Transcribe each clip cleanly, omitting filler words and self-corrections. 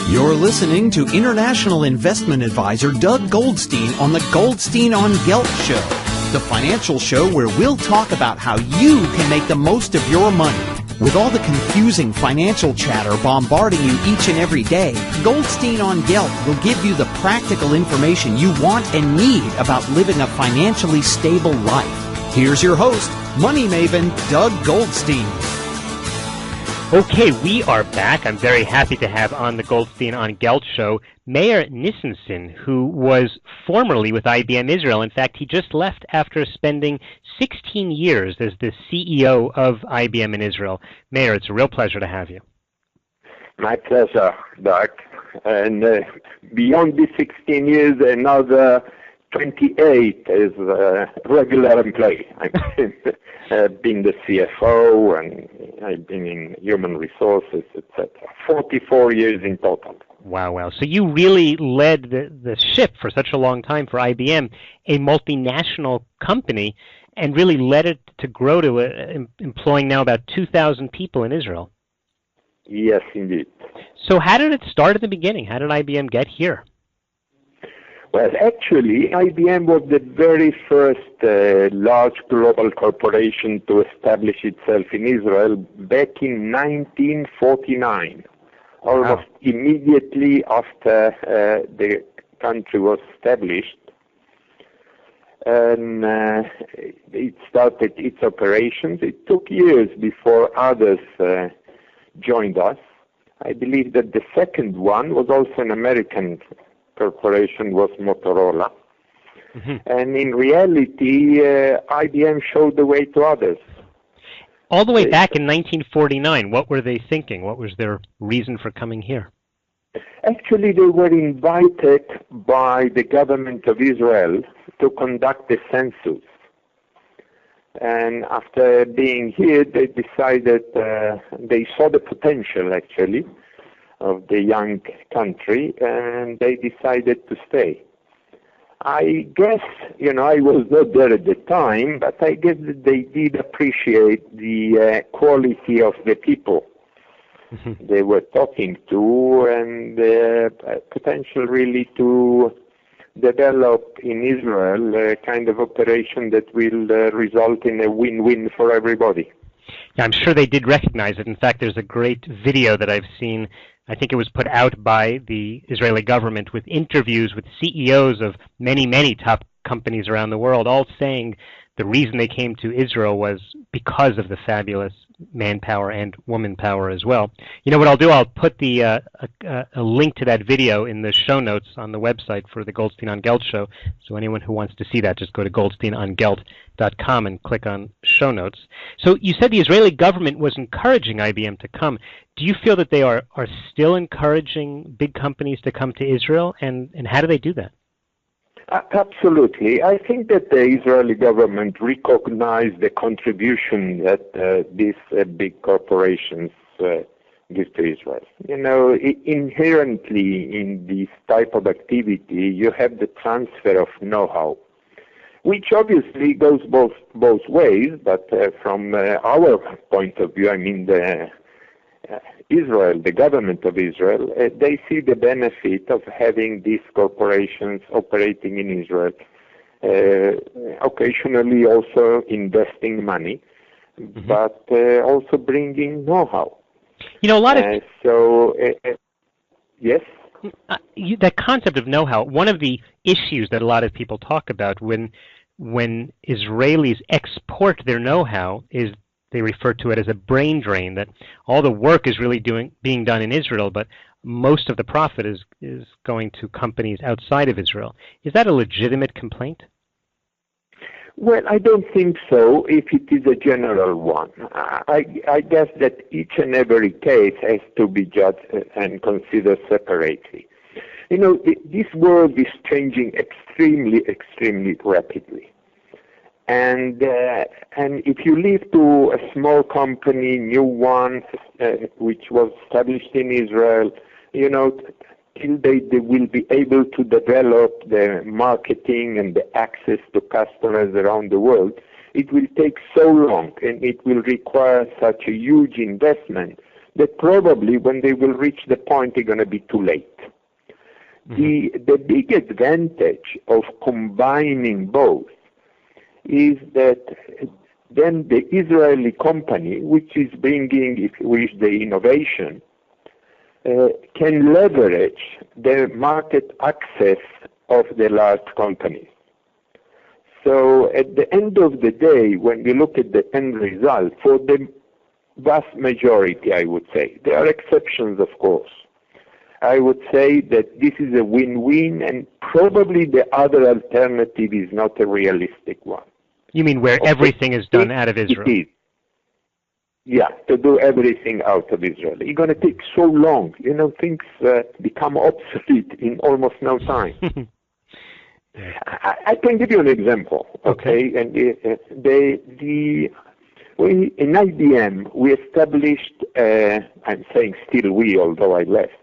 You're listening to international investment advisor Doug Goldstein on the Goldstein on Gelt show, the financial show where we'll talk about how you can make the most of your money. With all the confusing financial chatter bombarding you each and every day, Goldstein on Gelt will give you the practical information you want and need about living a financially stable life. Here's your host, money maven Doug Goldstein. Okay, we are back. I'm very happy to have on the Goldstein on Gelt show Meir Nissensohn, who was formerly with IBM Israel. In fact, he just left after spending 16 years as the CEO of IBM in Israel. Meir, it's a real pleasure to have you. My pleasure, Doug. And beyond these 16 years, another 28 is regular employee. I've been the CFO, and I've been in human resources, etc. 44 years in total. Wow. So you really led the ship for such a long time for IBM, a multinational company, and really led it to grow to employing now about 2,000 people in Israel. Yes, indeed. So how did it start at the beginning? How did IBM get here? Well, actually, IBM was the very first large global corporation to establish itself in Israel back in 1949, almost immediately after the country was established. And it started its operations. It took years before others joined us. I believe that the second one was also an American corporation, was Motorola. Mm-hmm. And in reality, IBM showed the way to others. All the way back in 1949, what were they thinking? What was their reason for coming here? Actually, they were invited by the government of Israel to conduct a census. And after being here, they decided, they saw the potential, actually, of the young country, and they decided to stay. I guess, I was not there at the time, but I guess that they did appreciate the quality of the people they were talking to, and the potential really to develop in Israel a kind of operation that will result in a win-win for everybody. Yeah, I'm sure they did recognize it. In fact, there's a great video that I've seen. I think it was put out by the Israeli government with interviews with CEOs of many, many top companies around the world, all saying the reason they came to Israel was because of the fabulous manpower and woman power as well. You know what I'll do? I'll put the a link to that video in the show notes on the website for the Goldstein on Gelt show. So anyone who wants to see that, just go to goldsteinongelt.com and click on show notes. So you said the Israeli government was encouraging IBM to come. Do you feel that they are still encouraging big companies to come to Israel, and how do they do that? Absolutely. I think that the Israeli government recognized the contribution that these big corporations give to Israel. Inherently in this type of activity, you have the transfer of know-how, which obviously goes both ways, but from our point of view, Israel, the government of Israel, they see the benefit of having these corporations operating in Israel, occasionally also investing money, but also bringing know-how. A lot of... yes? That concept of know-how, one of the issues that a lot of people talk about when Israelis export their know-how is they refer to it as a brain drain, that all the work is really being done in Israel, but most of the profit is going to companies outside of Israel. Is that a legitimate complaint? Well, I don't think so, if it is a general one. I guess that each and every case has to be judged and considered separately. This world is changing extremely, extremely rapidly. And if you leave to a small company, new one, which was established in Israel, till they will be able to develop the marketing and the access to customers around the world, it will take so long and it will require such a huge investment that probably when they will reach the point, it's going to be too late. The big advantage of combining both is that then the Israeli company, which is bringing, if you wish, the innovation, can leverage the market access of the large companies. So at the end of the day, when you look at the end result, for the vast majority, I would say, there are exceptions, of course, I would say that this is a win-win, and probably the other alternative is not a realistic one. You mean where everything is done out of Israel? It is. Yeah, to do everything out of Israel. It's going to take so long. Things become obsolete in almost no time. I can give you an example, okay? And in IBM, we established, I'm saying still we, although I left,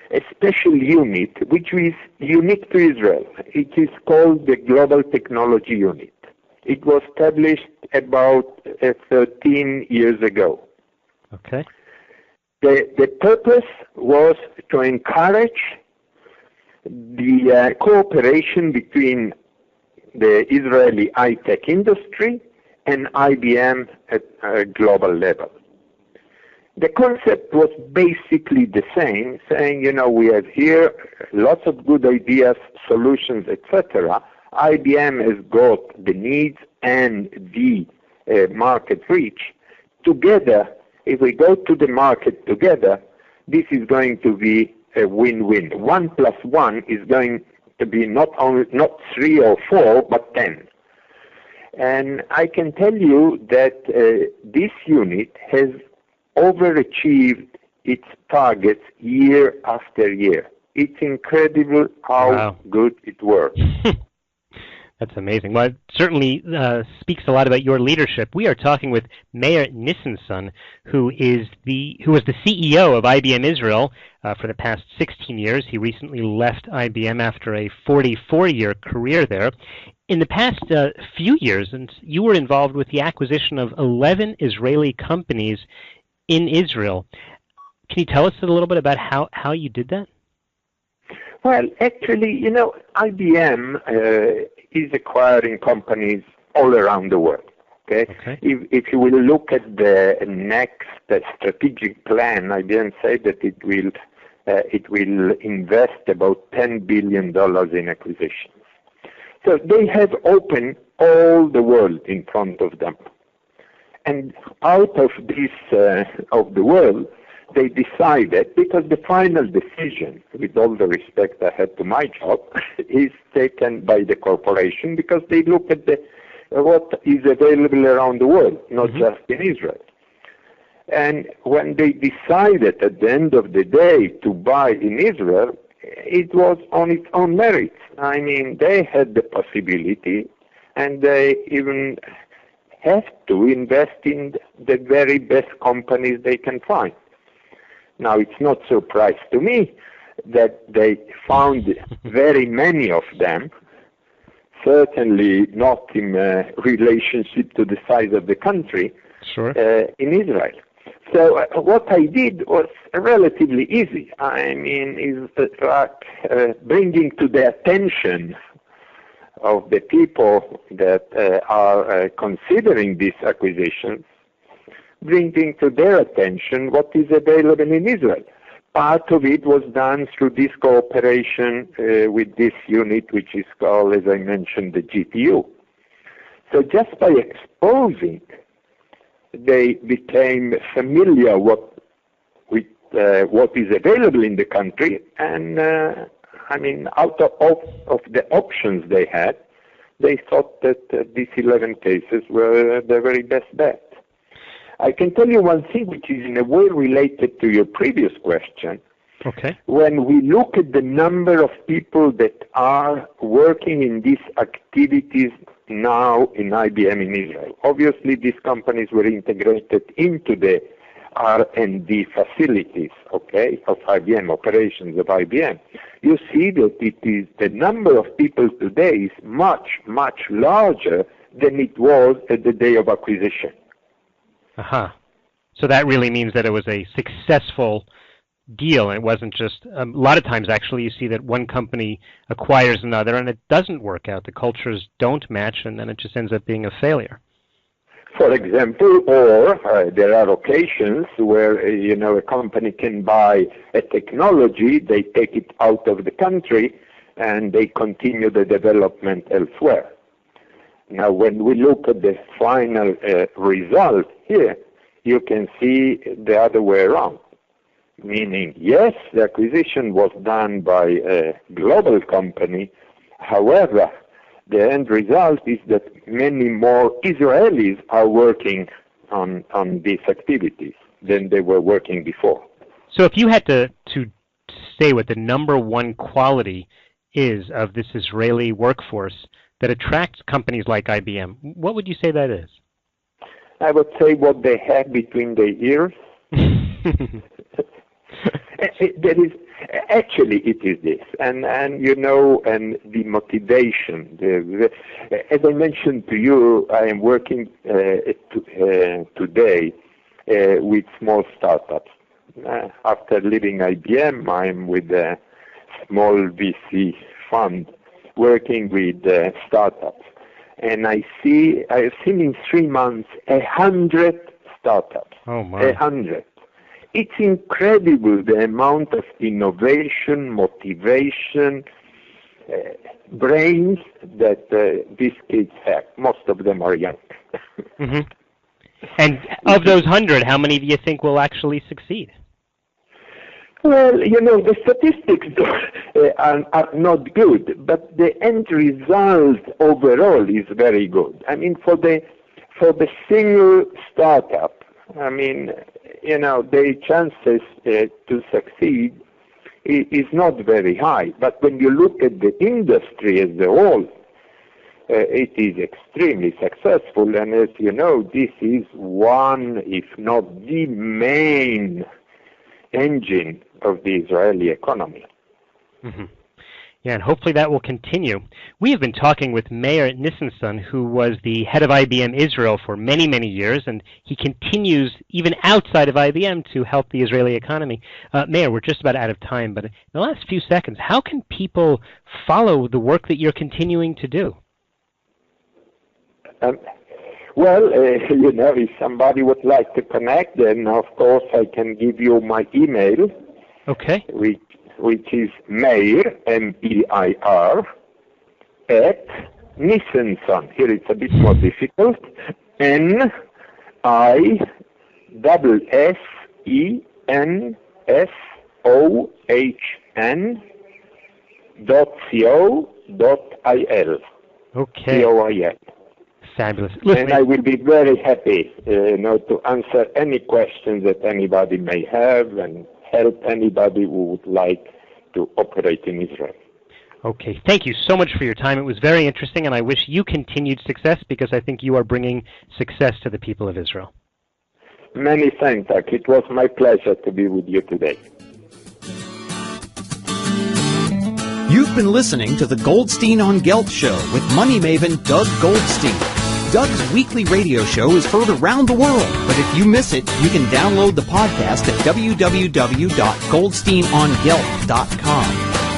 a special unit which is unique to Israel. It is called the Global Technology Unit. It was established about 13 years ago. Okay. The purpose was to encourage the cooperation between the Israeli high-tech industry and IBM at a global level. The concept was basically the same, saying, we have here lots of good ideas, solutions, etc. IBM has got the needs and the market reach. Together, if we go to the market together, this is going to be a win-win. 1 + 1 is going to be not 3 or 4, but 10. And I can tell you that this unit has overachieved its targets year after year. It's incredible how good it works. That's amazing. Well, it certainly speaks a lot about your leadership. We are talking with Meir Nissensohn, who was the CEO of IBM Israel for the past 16 years. He recently left IBM after a 44-year career there. In the past few years, and you were involved with the acquisition of 11 Israeli companies in Israel. Can you tell us a little bit about how you did that? Well, actually, IBM is acquiring companies all around the world. Okay? If you will look at the next strategic plan, IBM said that it will invest about $10 billion in acquisitions. So they have opened all the world in front of them. And out of this, of the world, they decided, because the final decision, with all the respect I had to my job, is taken by the corporation, because they look at what is available around the world, not just in Israel. And when they decided at the end of the day to buy in Israel, it was on its own merits. I mean, they had the possibility, and they even have to invest in the very best companies they can find. Now, it's not a surprise to me that they found very many of them, certainly not in relationship to the size of the country, in Israel. So what I did was relatively easy. I mean, is like bringing to the attention of the people that are considering these acquisitions, bringing to their attention what is available in Israel. Part of it was done through this cooperation with this unit, which is called, as I mentioned, the GTU. So just by exposing, they became familiar with what is available in the country, and I mean, out of the options they had, they thought that these 11 cases were the very best bet. I can tell you one thing which is in a way related to your previous question. Okay. When we look at the number of people that are working in these activities now in IBM in Israel, obviously these companies were integrated into the R&D facilities, okay, of IBM, operations of IBM. You see that it is the number of people today is much, much larger than it was at the day of acquisition. So that really means that it was a successful deal, and it wasn't just, a lot of times actually you see that one company acquires another and it doesn't work out. The cultures don't match, and then it just ends up being a failure. For example, or there are occasions where, a company can buy a technology, they take it out of the country, and they continue the development elsewhere. Now, when we look at the final result here, you can see the other way around. Meaning, yes, the acquisition was done by a global company. However, the end result is that many more Israelis are working on these activities than they were working before. So if you had to say what the number one quality is of this Israeli workforce that attracts companies like IBM, what would you say that is? I would say what they have between their ears. Actually, it is this, and the motivation. As I mentioned to you, I am working today with small startups. After leaving IBM, I am with a small VC fund working with startups, and I have seen in 3 months 100 startups. Oh my! 100. It's incredible the amount of innovation, motivation, brains that these kids have. Most of them are young. Mm-hmm. And of those 100, how many do you think will actually succeed? Well, the statistics are not good, but the end result overall is very good. I mean, for the single startup, I mean, their chances to succeed is not very high. But when you look at the industry as a whole, it is extremely successful. And as you know, this is one, if not the main engine of the Israeli economy. Mm-hmm. Yeah, and hopefully that will continue. We have been talking with Meir Nissensohn, who was the head of IBM Israel for many, many years, and he continues, even outside of IBM, to help the Israeli economy. Meir, we're just about out of time, but in the last few seconds, how can people follow the work that you're continuing to do? Well, if somebody would like to connect, then of course I can give you my email. Okay. Which is Meir, M-E-I-R, at Nissensohn. Here it's a bit more difficult. NISSENSOHN.co.il. Okay. C-O-I-L. Fabulous. And I will be very happy, to answer any questions that anybody may have and help anybody who would like to operate in Israel. Okay. Thank you so much for your time. It was very interesting, and I wish you continued success because I think you are bringing success to the people of Israel. Many thanks, Doug. It was my pleasure to be with you today. You've been listening to the Goldstein on Gelt show with money maven Doug Goldstein. Doug's weekly radio show is heard around the world, but if you miss it, you can download the podcast at www.goldsteinongelt.com.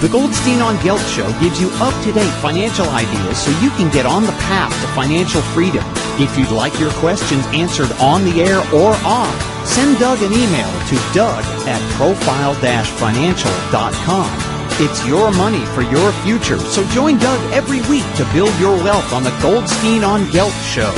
The Goldstein on Gelt show gives you up-to-date financial ideas so you can get on the path to financial freedom. If you'd like your questions answered on the air or off, send Doug an email to doug@profile-financial.com. It's your money for your future, so join Doug every week to build your wealth on the Goldstein on Gelt show.